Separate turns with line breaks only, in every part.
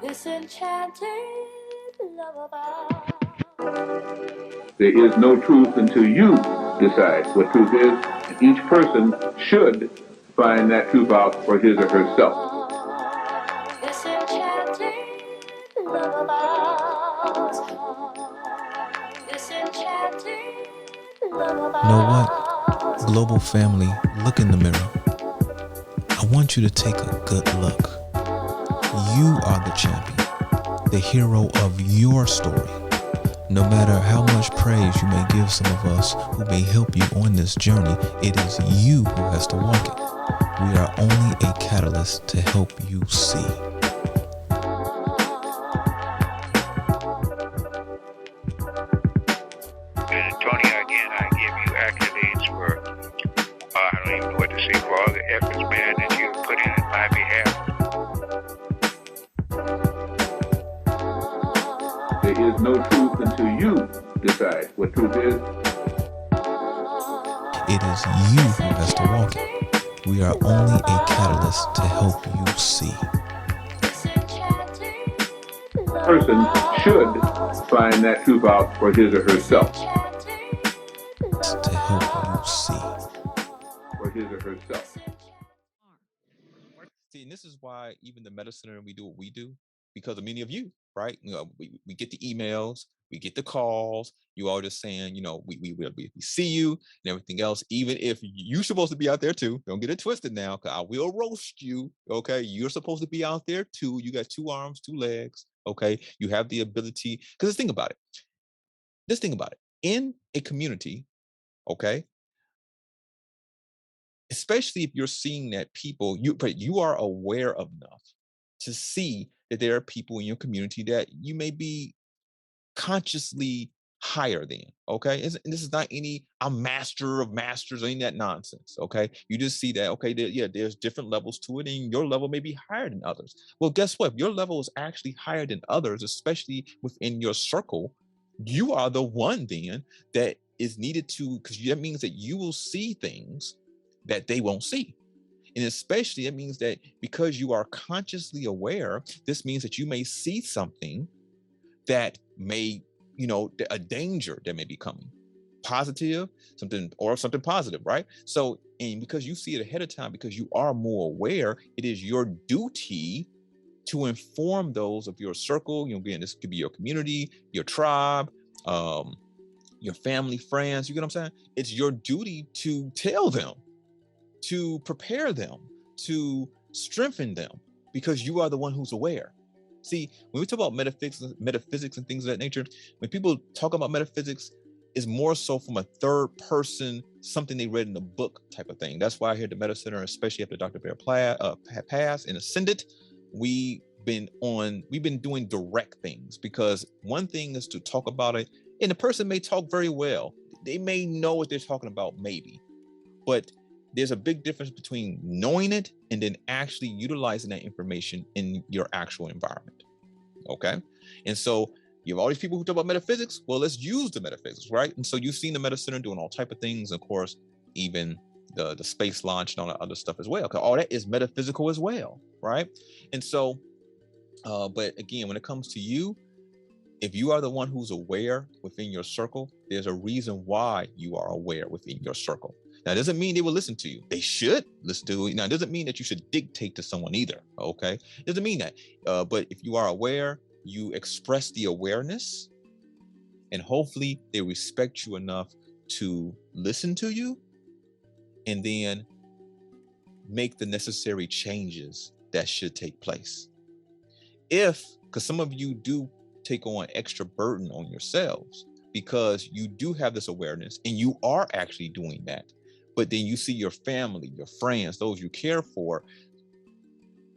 This enchanted love of ours.
There is no truth until you decide what truth is, and each person should find that truth out for his or herself.
This enchanted love of ours. This enchanted love of ours.
You know what? Global family, look in the mirror. I want you to take a good look. You are the champion, the hero of your story. No matter how much praise you may give some of us who may help you on this journey, it is you who has to walk it. We are only a catalyst to help you see.
Antonio, again, I give you accolades for, I don't even know what to say, for all the efforts, man, that you put in my behalf.
There is no truth until you decide what truth is.
It is you who has to walk it. We are only a catalyst to help you see.
Person should find that truth out for his or herself.
To help you see.
For his or herself.
See, and this is why even the medicine we do what we do, because of many of you, right? You know, we get the emails, we get the calls, you all just saying, you know, we see you and everything else, even if you're supposed to be out there too. Don't get it twisted now, because I will roast you. Okay. You're supposed to be out there too. You got 2 arms, 2 legs. Okay. You have the ability, because just think about it. In a community, okay, especially if you're seeing that people, you are aware of enough to see that there are people in your community that you may be consciously higher than, okay? And this is not any, I'm master of masters or any of that nonsense, okay? You just see that, okay, there's different levels to it, and your level may be higher than others. Well, guess what? If your level is actually higher than others, especially within your circle, you are the one then that is needed to, because that means that you will see things that they won't see. And especially it means that because you are consciously aware, this means that you may see something that may, you know, a danger that may be coming, positive, something positive, right? So, and because you see it ahead of time, because you are more aware, it is your duty to inform those of your circle. You know, again, this could be your community, your tribe, your family, friends, you get what I'm saying? It's your duty to tell them, to prepare them, to strengthen them, because you are the one who's aware. See, when we talk about metaphysics and things of that nature, when people talk about metaphysics, it's more so from a third person, something they read in a book type of thing. That's why I hear the Meta Center, especially after Dr. Bear passed and ascended, we've been doing direct things, because one thing is to talk about it, and the person may talk very well. They may know what they're talking about, maybe, but there's a big difference between knowing it and then actually utilizing that information in your actual environment. Okay. And so you have all these people who talk about metaphysics. Well, let's use the metaphysics, right? And so you've seen the Meta Center doing all type of things. Of course, even the space launch and all that other stuff as well. Because all that is metaphysical as well, right? And so, but again, when it comes to you, if you are the one who's aware within your circle, there's a reason why you are aware within your circle. Now, it doesn't mean they will listen to you. They should listen to you. Now, it doesn't mean that you should dictate to someone either, okay? It doesn't mean that. But if you are aware, you express the awareness, and hopefully they respect you enough to listen to you and then make the necessary changes that should take place. Because some of you do take on extra burden on yourselves, because you do have this awareness and you are actually doing that. But then you see your family, your friends, those you care for,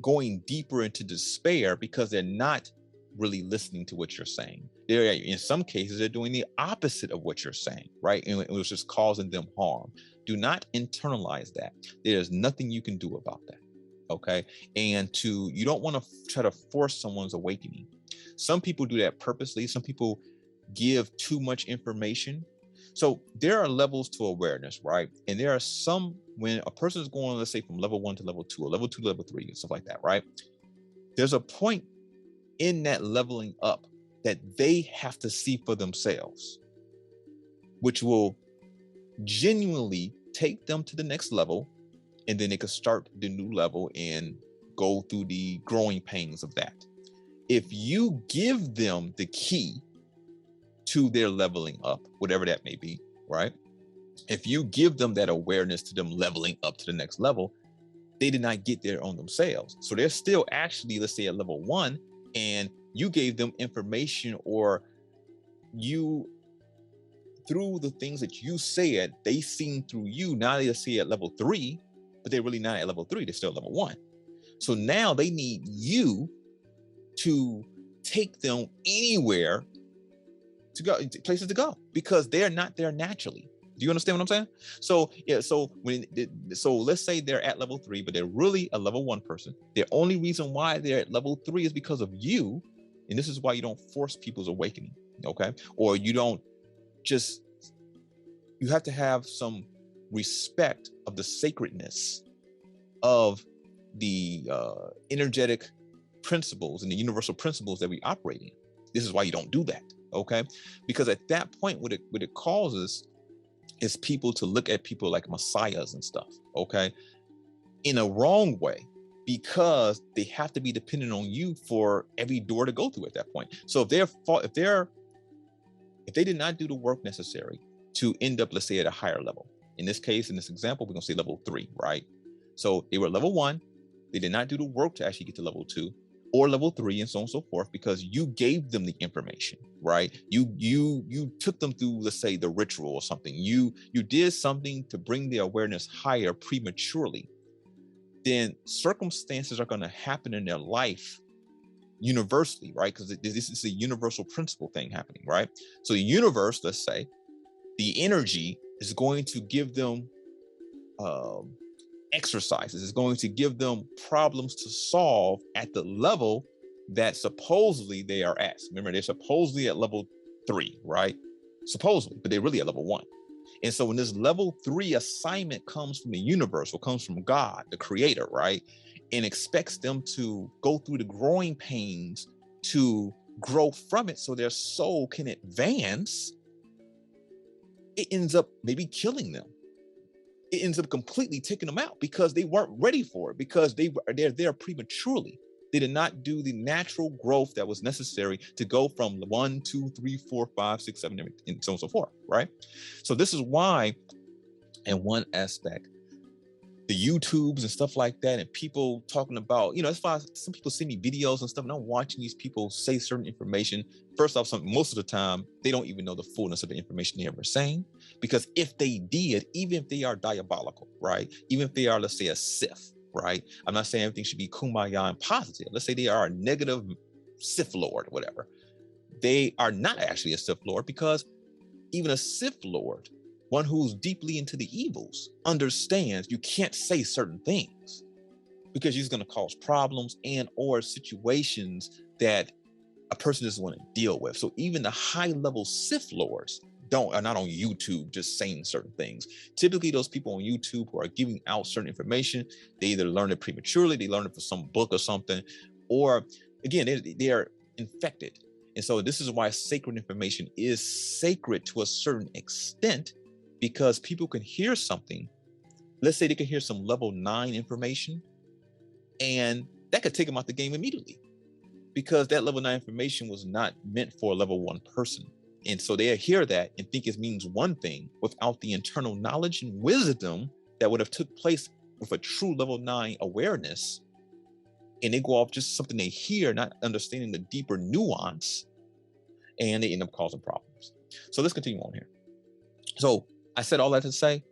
going deeper into despair because they're not really listening to what you're saying. They're, in some cases, they're doing the opposite of what you're saying, right? And it was just causing them harm. Do not internalize that. There's nothing you can do about that, okay? And you don't want to try to force someone's awakening. Some people do that purposely. Some people give too much information. So there are levels to awareness, right? And there are some, when a person is going, let's say, from level 1 to level 2, or level 2 to level 3, and stuff like that, right? There's a point in that leveling up that they have to see for themselves, which will genuinely take them to the next level, and then they can start the new level and go through the growing pains of that. If you give them the key to their leveling up, whatever that may be, right? If you give them that awareness to them leveling up to the next level, they did not get there on themselves. So they're still actually, let's say, at level 1, and you gave them information, or you, through the things that you said, they seen through you. Now they see at level 3, but they're really not at level 3. They're still at level 1. So now they need you to take them anywhere to go, places to go, because they're not there naturally. Do you understand what I'm saying? So yeah, so let's say they're at level 3, but they're really a level 1 person. The only reason why they're at level 3 is because of you. And this is why you don't force people's awakening, okay? Or you don't just, you have to have some respect of the sacredness of the energetic principles and the universal principles that we operate in. This is why you don't do that, okay? Because at that point, what it causes is people to look at people like messiahs and stuff, okay, in a wrong way, because they have to be dependent on you for every door to go through at that point. So if they did not do the work necessary to end up, let's say, at a higher level, in this case, in this example, we're gonna say level 3, right? So they were level 1, they did not do the work to actually get to level 2 or level 3, and so on and so forth, because you gave them the information, right? You took them through, let's say, the ritual or something. You did something to bring their awareness higher prematurely. Then circumstances are going to happen in their life universally, right? Because this is a universal principle thing happening, right? So the universe, let's say, the energy is going to give them exercises, is going to give them problems to solve at the level that supposedly they are at. Remember, they're supposedly at level 3, right? Supposedly, but they're really at level 1. And so when this level 3 assignment comes from the universe, or comes from God, the creator, right? And expects them to go through the growing pains to grow from it so their soul can advance, it ends up maybe killing them. It ends up completely taking them out because they weren't ready for it, because they're there prematurely. They did not do the natural growth that was necessary to go from 1, 2, 3, 4, 5, 6, 7, and so on and so forth, right? So this is why, in one aspect, the YouTubes and stuff like that, and people talking about, that's why some people send me videos and stuff, and I'm watching these people say certain information. First off, most of the time, they don't even know the fullness of the information they ever saying, because if they did, even if they are diabolical, right? Even if they are, let's say, a Sith, right? I'm not saying everything should be kumbaya and positive. Let's say they are a negative Sith Lord or whatever. They are not actually a Sith Lord, because even a Sith Lord, one who's deeply into the evils, understands you can't say certain things because you're going to cause problems and or situations that a person doesn't want to deal with. So even the high level Sith Lords are not on YouTube just saying certain things. Typically, those people on YouTube who are giving out certain information, they either learn it prematurely, they learn it from some book or something, or again, they are infected. And so this is why sacred information is sacred to a certain extent, because people can hear something. Let's say they can hear some level 9 information, and that could take them out the game immediately, because that level 9 information was not meant for a level 1 person. And so they hear that and think it means one thing without the internal knowledge and wisdom that would have took place with a true level 9 awareness. And they go off just something they hear, not understanding the deeper nuance, and they end up causing problems. So let's continue on here. So I said all that to say,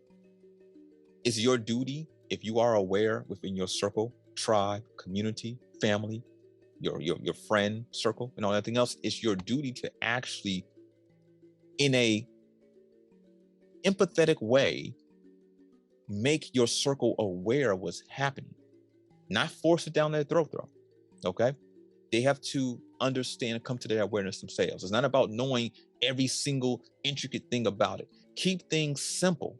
it's your duty, if you are aware within your circle, tribe, community, family, your friend circle, and all that thing else, it's your duty to actually, in a empathetic way, make your circle aware of what's happening, not force it down their throat, okay? They have to understand and come to their awareness themselves. It's not about knowing every single intricate thing about it. Keep things simple,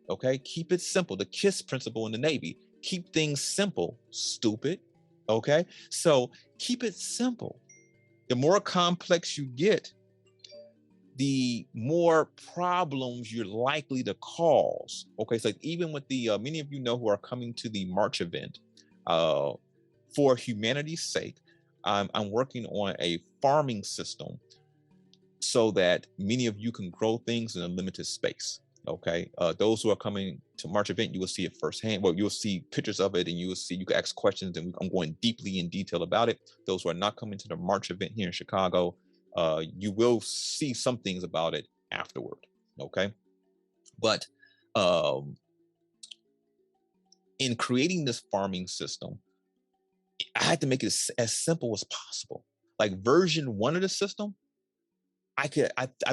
okay? Keep it simple. The KISS principle in the Navy, keep things simple, stupid, okay? So keep it simple. the more complex you get, the more problems you're likely to cause. Okay, so even with the many of you know who are coming to the March event, for humanity's sake, I'm working on a farming system so that many of you can grow things in a limited space. Okay, those who are coming to March event, you will see it firsthand. Well, you'll see pictures of it, and you will see, you can ask questions, and I'm going deeply in detail about it. Those who are not coming to the March event here in Chicago, you will see some things about it afterward. Okay, but in creating this farming system, I had to make it as simple as possible. Like version 1 of the system, I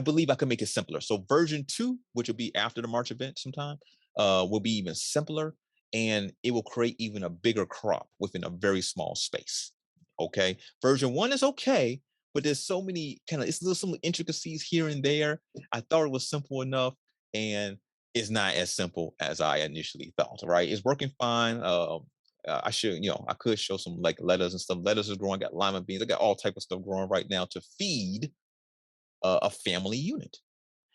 believe I could make it simpler. So version 2, which will be after the March event sometime, will be even simpler, and it will create even a bigger crop within a very small space. Okay, version 1 is okay, but there's so many it's some intricacies here and there. I thought it was simple enough, and it's not as simple as I initially thought. Right, it's working fine. I should, I could show some like lettuce and stuff. Lettuce is growing. I got lima beans. I got all type of stuff growing right now to feed a family unit.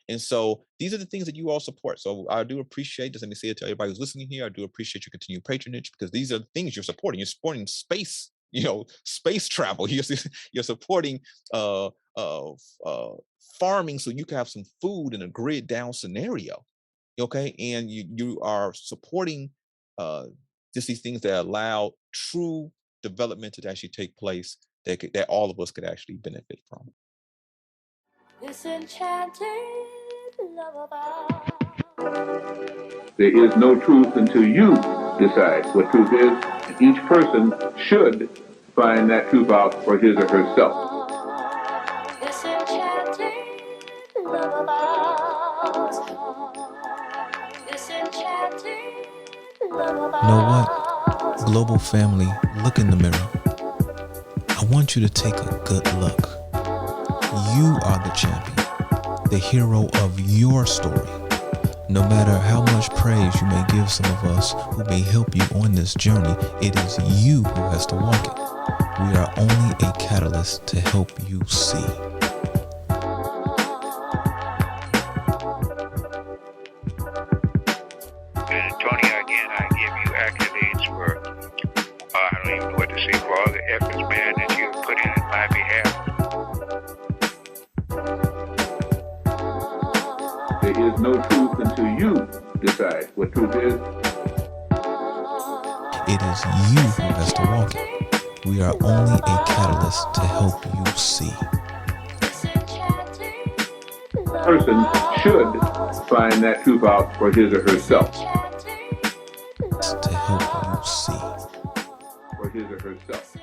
And so these are the things that you all support. So I do appreciate this. Let me say it to everybody who's listening here. I do appreciate your continued patronage, because these are the things you're supporting. You're supporting space, space travel. You're supporting farming so you can have some food in a grid down scenario. Okay. And you are supporting just these things that allow true development to actually take place that all of us could actually benefit from.
This enchanted lullaby.
There is no truth until you decide what truth is, and each person should find that truth out for his or herself.
This enchanted lullaby. This enchanted lullaby.
Know what? Global family, look in the mirror. I want you to take a good look. You are the champion, the hero of your story. No matter how much praise you may give some of us who may help you on this journey, it is you who has to walk it. We are only a catalyst to help you see.
Tony, again, I give you accolades for, I don't even know what to say, for all the efforts, man, that you put in my behalf.
There is no truth until you decide what truth is.
It is you who has to walk it. We are only a catalyst to help you see.
Person should find that truth out for his or herself.
To help you see.
For his or herself.